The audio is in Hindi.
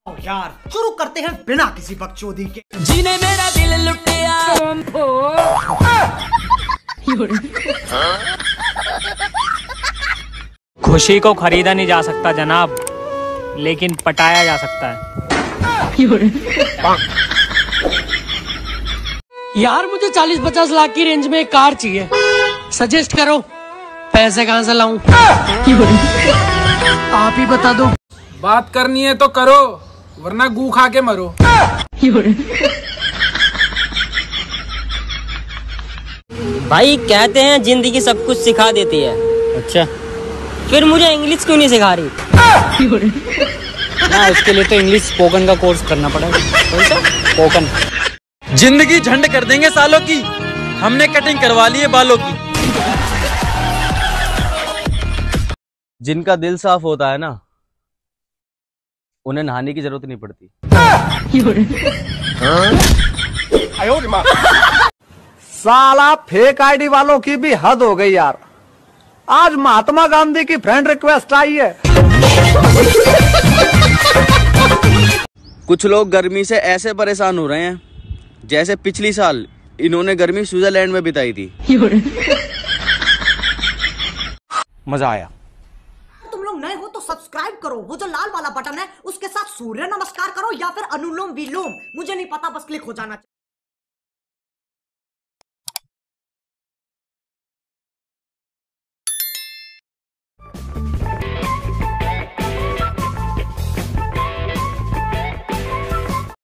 यार शुरू करते हैं बिना किसी बकचोदी के। जीने मेरा दिल लुटिया। खुशी को खरीदा नहीं जा सकता जनाब, लेकिन पटाया जा सकता है। यार मुझे 40-50 लाख की रेंज में एक कार चाहिए, सजेस्ट करो पैसे कहाँ से लाऊं? आप ही बता दो। बात करनी है तो करो, वरना गू खा के मरो। भाई कहते हैं जिंदगी सब कुछ सिखा देती है। अच्छा, फिर मुझे इंग्लिश क्यों नहीं सिखा रही? ना उसके लिए तो इंग्लिश स्पोकन का कोर्स करना पड़ेगा। कौन सा? स्पोकन। जिंदगी झंड कर देंगे सालों की, हमने कटिंग करवा ली है बालों की। जिनका दिल साफ होता है ना, उन्हें नहाने की जरूरत नहीं पड़ती। साला फेक आईडी वालों की भी हद हो गई यार। आज महात्मा गांधी की फ्रेंड रिक्वेस्ट आई है। कुछ लोग गर्मी से ऐसे परेशान हो रहे हैं जैसे पिछली साल इन्होंने गर्मी स्विट्जरलैंड में बिताई थी। मजा आया। तुम लोग नए हो तो सब्सक्राइब करो, वो जो लाल वाला बटन है उसके साथ सूर्य नमस्कार करो या फिर अनुलोम विलोम, मुझे नहीं पता, बस क्लिक हो जाना चाहिए।